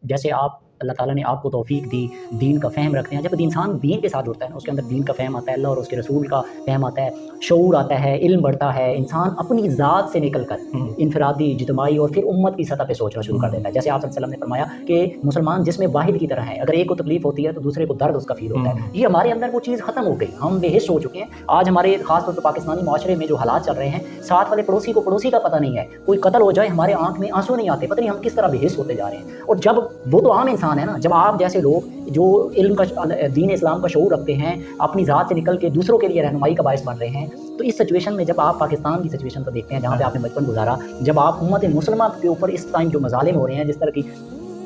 जैसे आप अल्लाह ताला ने आपको तौफीक दी, दीन का फ़हम रखते हैं। जब इंसान दीन के साथ जुड़ता है ना, उसके अंदर दीन का फ़हम आता है, अल्लाह और उसके रसूल का फ़हम आता है, शऊर आता है, इल्म बढ़ता है, इंसान अपनी ज़ात से निकल कर इनफ़रादी, इज्तिमाई और फिर उम्मत की सतह पे सोचना शुरू कर देता है। जैसे आप सल्लल्लाहु अलैहि वसल्लम ने फरमाया कि मुसलमान जिस्म वाहिद की तरह है, अगर एक को तकलीफ़ होती है तो दूसरे को दर्द उसका फ़ील होता है। ये हमारे अंदर वो चीज़ ख़त्म हो गई, हम बेहिस हो चुके हैं। आज हमारे ख़ास तौर पर पाकिस्तानी माशरे में जो हालात चल रहे हैं, साथ वाले पड़ोसी को पड़ोसी का पता नहीं है, कोई कत्ल हो जाए हमारे आँख में आंसू नहीं आते, पता नहीं हम किस तरह बेहिस होते जा रहे हैं। और जब वो तो आम इंसान है ना, जब आप जैसे लोग जो इल्म का दीन इस्लाम का शऊर रखते हैं, अपनी ज़ात से निकल के दूसरों के लिए रहनुमाई का बायस बन रहे हैं, तो इस सिचुएशन में जब आप पाकिस्तान की सिचुएशन को देखते हैं जहाँ पे आपने बचपन गुजारा, जब आप उम्मत मुसलमान के ऊपर इस टाइम जो मज़ालिम हो रहे हैं, जिस तरह की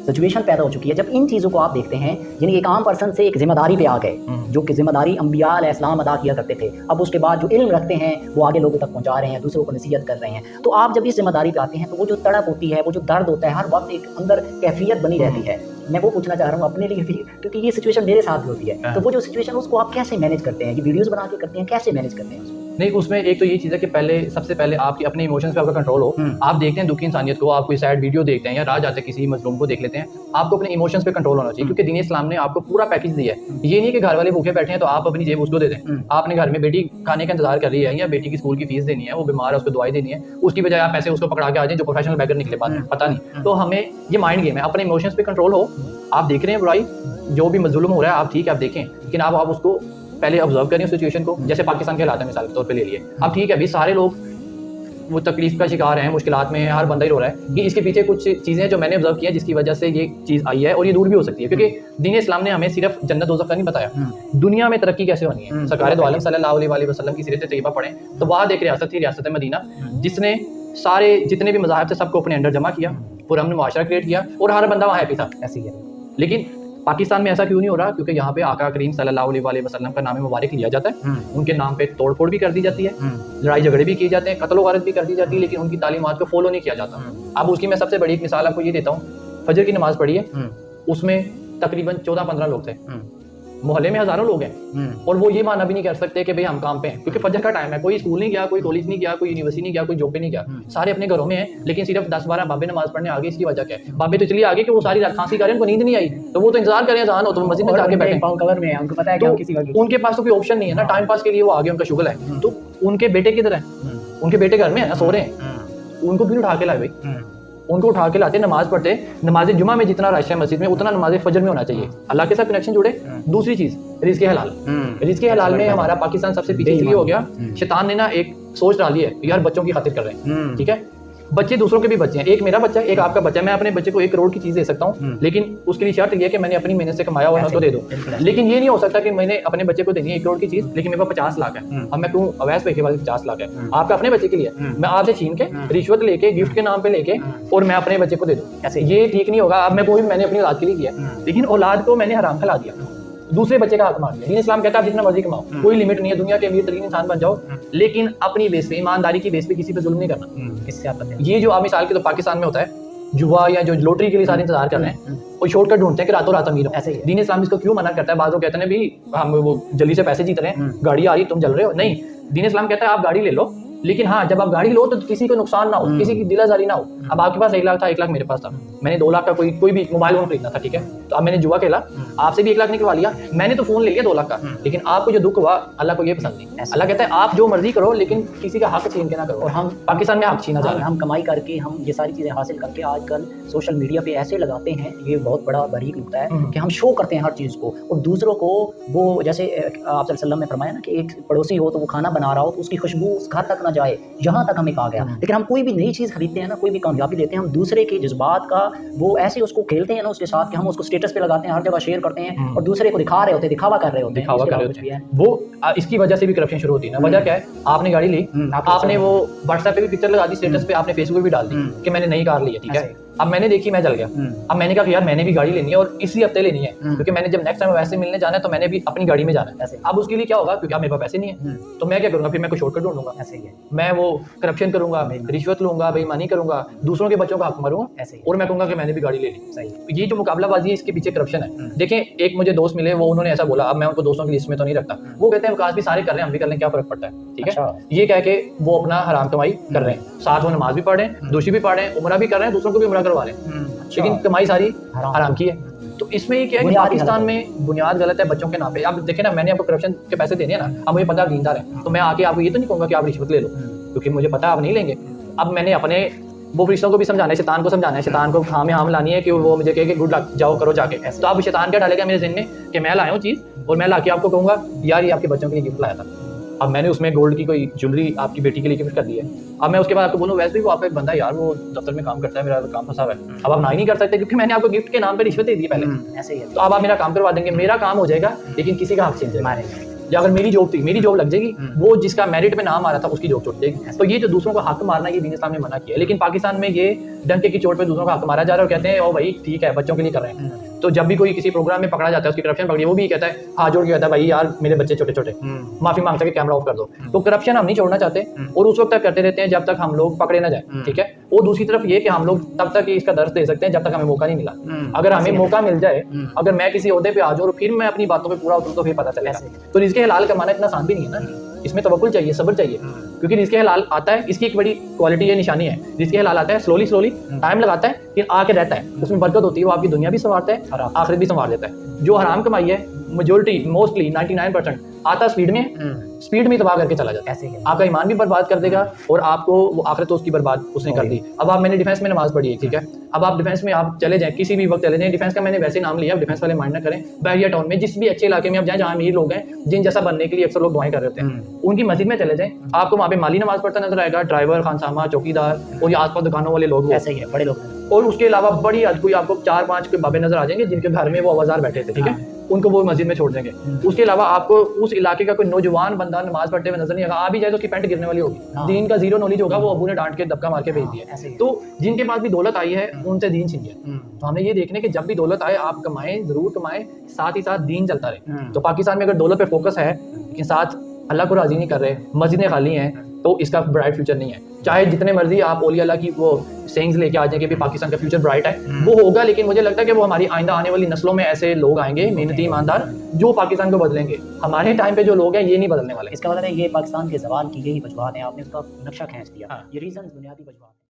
सिचुएशन पैदा हो चुकी है, जब इन चीज़ों को आप देखते हैं, यानी एक आम पर्सन से एक ज़िम्मेदारी पे आ गए, जो कि ज़िम्मेदारी अंबिया अलैहिस्सलाम अदा किया करते थे, अब उसके बाद जो इल्म रखते हैं वो आगे लोगों तक पहुँचा रहे हैं, दूसरों को नसीहत कर रहे हैं। तो आप जब इस ज़िम्मेदारी पे आते हैं तो वो जो तड़प होती है, वो जो दर्द होता है, हर वक्त एक अंदर कैफियत बनी रहती है। मैं वो पूछना चाह रहा हूँ अपने लिए भी, क्योंकि ये सिचुएशन मेरे साथ भी होती है। तो वो जो सिचुएशन उसको आप कैसे मैनेज करते हैं? ये वीडियोज़ बना के करते हैं, कैसे मैनेज करते हैं उसको? नहीं, उसमें एक तो ये चीज़ है कि सबसे पहले आपकी अपने इमोशंस पे आपका कंट्रोल हो। आप देखते हैं दुखी इंसानियत को, आप कोई सैड वीडियो देखते हैं या राह जाते किसी मजलूम को देख लेते हैं, आपको अपने इमोशंस पे कंट्रोल होना चाहिए, क्योंकि दीन इस्लाम ने आपको पूरा पैकेज दिया है। ये नहीं कि घर वाले भूखे बैठे हैं तो आप अपनी जेब उसको दे दें। आपने घर में बेटी खाने का इंतजार कर रही है या बेटी की स्कूल की फीस देनी है, वो बीमार है उसको दवाई देनी है, उसकी बजाय आप पैसे उसको पकड़ा के आ जाए जो प्रोफेशनल बैगर निकले बाद पता नहीं। तो हमें ये माइंड गेम है, अपने इमोशंस पे कंट्रोल हो। आप देख रहे हैं बुराई, जो भी मजलूम हो रहा है आप ठीक है आप देखें, लेकिन आप उसको पहले ऑब्जर्व करें उस सिचुएशन को। जैसे पाकिस्तान के हालात है मिसाल के तौर पे ले लिए, अब ठीक है अभी सारे लोग वो तकलीफ का शिकार हैं, मुश्किलात में है, हर बंदा ही रो रहा है कि इसके पीछे कुछ चीज़ें जो मैंने ऑब्जर्व किया जिसकी वजह से ये चीज़ आई है, और ये दूर भी हो सकती है, क्योंकि दीन इस्लाम ने हमें सिर्फ जन्नत दोज़ख का नहीं बताया, दुनिया में तरक्की कैसे होनी है। सरकार दो आलम सल्लल्लाहु अलैहि वसल्लम की सीरत तैयबा पढ़ें तो वहाँ एक रियासत थी, रियासत मदीना, जिसने सारे जितने भी मज़ाहिब थे सबको अपने अंडर जमा किया, पुरअमन मुआशरा क्रिएट किया और हर बंदा वहाँ हैप्पी था। ऐसे ही है। लेकिन पाकिस्तान में ऐसा क्यों नहीं हो रहा? क्योंकि यहाँ पे आका करीम सल्लल्लाहु अलैहि वसल्लम का नाम मुबारक लिया जाता है, उनके नाम पे तोड़-फोड़ भी कर दी जाती है, लड़ाई झगड़े भी किए जाते हैं, कत्ल वारत भी कर दी जाती है, लेकिन उनकी तालीमात को फॉलो नहीं किया जाता। अब उसकी मैं सबसे बड़ी एक मिसाल आपको ये देता हूँ, फजर की नमाज पढ़ी है, उसमें तकरीबन 14-15 लोग थे, मोहल्ले में हजारों लोग हैं, और वो ये माना भी नहीं कर सकते कि भाई हम काम पे हैं, क्योंकि फजर का टाइम है, कोई स्कूल नहीं गया, कोई कॉलेज नहीं गया, कोई यूनिवर्सिटी नहीं गया, कोई जॉब पे नहीं गया, सारे अपने घरों में हैं, लेकिन सिर्फ 10-12 बाबे नमाज पढ़ने आ गए। इसकी वजह क्या है? बाबे तो इसलिए आगे कि वो सारी रात खांसी कर रहे हैं, उनको नींद नहीं आई, तो वो तो इंतजार करें अज़ान हो तो मस्जिद में जाके बैठे कवर में है, उनको पता है कि किसी तो उनके पास तो कोई ऑप्शन नहीं है ना, टाइम पास के लिए वो आगे उनका शुगल है। तो उनके बेटे किधर है? उनके बेटे घर में है ना, सो रहे हैं, उनको क्यों उठा के लाए भाई? उनको उठा के लाते, नमाज पढ़ते, नमाज जुमा में जितना रश है मस्जिद में उतना नमाज फजर में होना चाहिए, अल्लाह के साथ कनेक्शन जुड़े। दूसरी चीज रिज़्क़ हलाल, रिज़्क़ हलाल में हमारा पाकिस्तान सबसे पीछे इसलिए हो गया, शैतान ने ना एक सोच डाली है यार बच्चों की खातिर कर रहे हैं, ठीक है, बच्चे दूसरों के भी बच्चे हैं, एक मेरा बच्चा है एक आपका बच्चा है, मैं अपने बच्चे को 1 करोड़ की चीज दे सकता हूँ, लेकिन उसके लिए शर्त ये है कि मैंने अपनी मेहनत से कमाया और मैं तो दे दूँ। लेकिन ये नहीं हो सकता कि मैंने अपने बच्चे को देनी है 1 करोड़ की चीज, लेकिन मेरे पास 50 लाख है, अब मैं कहूँ अवैस भाई के पास 50 लाख है, आपका अपने बच्चे के लिए मैं आपसे छीन के रिश्वत लेके गिफ्ट के नाम पे लेके और मैं अपने बच्चे को दे दूँ, ऐसे ये ठीक नहीं होगा। अब मैं मैंने अपनी औलाद के लिए किया, लेकिन औलाद को मैंने हराम खिला दिया, दूसरे बच्चे का हक मार लिया। दीन इस्लाम कहता है आप जितना मर्जी कमाओ, कोई लिमिट नहीं है, दुनिया के अमीर तरीन इंसान बन जाओ, लेकिन अपनी बेस पे, ईमानदारी की बेस पे किसी पे जुल्म नहीं करना। इससे आप ये जो आप मिसाल के तो पाकिस्तान में होता है, जुआ या जो लॉटरी के लिए सारे इंतजार कर रहे हैं, कोई शॉर्टकट ढूंढते हैं कि रातों रात अमीर हो। ऐसे ही दीन इस्लाम इसको क्यों मना करता है? बाद लोग कहते हैं भी हम वो जल्दी से पैसे जीत रहे हैं, गाड़ी आ रही तुम जल रहे हो। नहीं, दीन इस्लाम कहता है आप गाड़ी ले लो, लेकिन हाँ जब आप गाड़ी लो तो किसी को नुकसान ना हो, किसी की दिलाजारी ना हो। अब आपके पास 1 लाख था, 1 लाख मेरे पास था, मैंने 2 लाख का कोई भी मोबाइल फोन खरीदना था, ठीक है, तो अब मैंने जुआ खेला, आपसे भी 1 लाख निकलवा लिया, मैंने तो फोन ले लिया 2 लाख का, लेकिन आपको जो दुख हुआ अल्लाह को ये पसंद नहीं। अल्लाह कहता है आप जो मर्जी करो, लेकिन किसी का हक छीन के ना करो। और हम पाकिस्तान में हक छीना जा रहे हैं, हम कमाई करके हम ये सारी चीज़ें हासिल करके आजकल सोशल मीडिया पे ऐसे लगाते हैं, ये बहुत बड़ा बारीक नुकता है कि हम शो करते हैं हर चीज़ को, और दूसरों को वो जैसे आप सल्लल्लाहु अलैहि वसल्लम ने फरमाया ना कि एक पड़ोसी हो तो वो खाना बना रहा हो तो उसकी खुशबू उस घर तक ना जाए, यहाँ तक हमें कहा गया। लेकिन हम कोई भी नई चीज़ खरीदते हैं ना, कोई भी कामयाबी लेते हैं, हम दूसरे के जज्बात का वो ऐसे उसको खेलते हैं ना उसके साथ कि हम उसको स्टेटस पे लगाते हैं, हर जगह शेयर करते हैं और दूसरे को दिखा रहे होते हैं, दिखावा कर रहे होते हैं। वो इसकी वजह से भी करप्शन शुरू होती है ना। वजह क्या है? आपने गाड़ी ली, आपने वो व्हाट्सएप पे भी पिक्चर लगा दी, स्टेटस पे आपने फेसबुक पे भी डाल दी कि मैंने नई कार ली है, ठीक है, अब मैंने देखी मैं जल गया, अब मैंने कहा कि यार मैंने भी गाड़ी लेनी है और इसी हफ्ते लेनी है, क्योंकि मैंने जब नेक्स्ट टाइम वैसे मिलने जाना है तो मैंने भी अपनी गाड़ी में जाना है। अब उसके लिए क्या होगा? क्योंकि अब मेरे पास पैसे नहीं है, तो मैं क्या करूंगा? फिर मैं कोई शॉर्टकट ढूंढूंगा, ऐसे ही है, मैं वो करप्शन करूंगा, रिश्वत लूंगा, बेईमानी करूंगा, दूसरों के बच्चों का हक मारूंगा, ऐसे और मैं कहूंगा कि मैंने भी गाड़ी ले ली। सही, ये जो मुकाबलाबाजी है इसके पीछे करप्शन है। देखें, एक मुझे दोस्त मिले, वो उन्होंने ऐसा बोला, अब मैं उनको दोस्तों की लिस्ट में तो नहीं रखता, वो कहते हैं विकास भी सारे कर रहे हैं, हम भी कर लें, क्या फर्क पड़ता है, ठीक है, ये कह के वो अपना हराम कमाई कर रहे हैं, साथ वो नमाज भी पढ़ रहे हैं, दूसरी भी पढ़ रहे हैं, उमरा भी कर रहे हैं, दूसरों को भी उमरा करवा रहे हैं। लेकिन कमाई सारी हराम हराम की है। तो इसमें ये क्या है कि बुनियाद ही पाकिस्तान गलत में बुनियाद गलत है बच्चों के नाम पे। आप देखें ना, मैंने आपको करप्शन के पैसे देने हैं ना, अब मुझे पता दीनदार है, तो मैं आके आपको ये तो नहीं कहूँगा कि आप रिश्वत ले लो, क्योंकि मुझे पता है आप नहीं लेंगे। अब मैंने अपने वो फरिश्तों को भी समझाना है, शैतान को समझाना है, शैतान को हाँ में हाँ लानी है कि वो मुझे कहे कि गुड लक, जाओ करो जाके। तो अब शैतान क्या डालेगा मेरे ज़हन में कि मैं लाया हूँ चीज़ और मैं लाके आपको कहूँगा यार ये आपके बच्चों के लिए गिफ्ट लाया था। अब मैंने उसमें गोल्ड की कोई ज्वेलरी आपकी बेटी के लिए गिफ्ट कर दी है। अब मैं उसके बाद आपको बोलूँ वैसे भी वो आपका एक बंदा है यार, वो दफ्तर में काम करता है, मेरा काम फंसा हुआ है। अब आप ना ही नहीं कर सकते क्योंकि मैंने आपको गिफ्ट के नाम पे रिश्वत दे दी पहले। ऐसे ही है। तो अब आप मेरा काम करवा देंगे, मेरा काम हो जाएगा लेकिन किसी का हक छीन जाएगा। मारेंगे। या अगर मेरी जॉब थी, मेरी जॉब लग जाएगी, वो जिसका मेरिट पे नाम आ रहा था उसकी जॉब छूट जाएगी। तो ये जो दूसरों को हक मारना, ये दीन इस्लाम ने मना किया है। लेकिन पाकिस्तान में ये डंके की चोट पे दूसरों का हक मारा जा रहा है और कहते हैं ओ भाई ठीक है बच्चों के लिए कर रहे हैं। तो जब भी कोई किसी प्रोग्राम में पकड़ा जाता है, उसकी करप्शन पकड़ी, वो भी कहता है हाथ जोड़ के कहता है भाई यार मेरे बच्चे छोटे छोटे, माफी मांगता है कि कैमरा ऑफ कर दो। तो करप्शन हम नहीं छोड़ना चाहते और उस वक्त तक करते रहते हैं जब तक हम लोग पकड़े ना जाए, ठीक है। और दूसरी तरफ ये कि हम लोग तब तक इसका दर्द दे सकते हैं जब तक हमें मौका नहीं मिला। अगर हमें मौका मिल जाए, अगर मैं किसी ओहदे पे आ जाऊँ और फिर मैं अपनी बातों पे पूरा उतरूँ तो फिर पता चलेगा। तो रिज़्क़ हलाल कमाना इतना आसान भी नहीं है ना, इसमें तवक्कुल चाहिए, सब्र चाहिए, क्योंकि रिज़्क़ हलाल आता है, इसकी एक बड़ी क्वालिटी है, निशानी है। रिज़्क़ हलाल आता है स्लोली स्लोली, टाइम लगाता है, फिर आके रहता है, उसमें बरकत होती है, वो आपकी दुनिया भी संवारता है, आखिरत भी संवार देता है। जो हराम कमाई है मेजोरिटी मोस्टली 99% आता स्पीड में, स्पीड में तबाह करके चला जाता है, आपका ईमान भी बर्बाद कर देगा और आपको वो आखिरत तो उसकी बर्बाद उसने कर दी। अब आप मैंने डिफेंस में नमाज पढ़ी है, ठीक है, अब आप डिफेंस में आप चले जाएं, किसी भी वक्त चले जाएं, डिफेंस का मैंने वैसे नाम लिया, डिफेंस वाले माइंड ना करें, बहरिया टाउन में जिस भी अच्छे इलाके में आप जाएं जहाँ अमीर लोग हैं, जिन जैसा बनने के लिए अक्सर लोग दुआएं कर रहे होते हैं, उनकी मस्जिद में चले जाएं, आपको वहाँ पे माली नमाज पढ़ता नजर आएगा, ड्राइवर, खानसामा, चौकीदार और ये आसपास दुकानों वाले लोग, ऐसे ही है बड़े लोग। और उसके अलावा बड़ी हद कोई आपको 4-5 के बाबे नजर आ जाएंगे जिनके घर में वो आवाजार बैठे थे, ठीक है, उनको वो मस्जिद में छोड़ देंगे। उसके अलावा आपको उस इलाके का कोई नौजवान बंदा नमाज पढ़ते हुए नजर नहीं आएगा, आ भी जाए तो उसकी पैंट गिरने वाली होगी, दीन का जीरो नॉलेज होगा, वो अबू ने डांट के धक्का मार के भेज दिया। तो जिनके पास भी दौलत आई है उनसे दीन छीन गया। तो हमने ये देखने कि जब भी दौलत आए आप कमाएं, जरूर कमाएं, साथ ही साथ दीन चलता रहे। तो पाकिस्तान में अगर दौलत पे फोकस है लेकिन साथ अल्लाह को राजी नहीं कर रहे, मस्जिदें खाली हैं, तो इसका ब्राइट फ्यूचर नहीं है। चाहे जितने मर्जी आप औलिया अल्लाह की वो सेइंग्स लेके आ जाएंगे कि पाकिस्तान का फ्यूचर ब्राइट है, वो होगा, लेकिन मुझे लगता है कि वो हमारी आइंदा आने वाली नस्लों में ऐसे लोग आएंगे मेहनती ईमानदार जो पाकिस्तान को बदलेंगे। हमारे टाइम पे जो लोग हैं ये नहीं बदलने वाले। इसका मतलब है ये पाकिस्तान के ज़वाल की यही वजूहत हैं, आपने उसका नक्शा खींच दिया। ये रीजन बुनियादी वजूहत।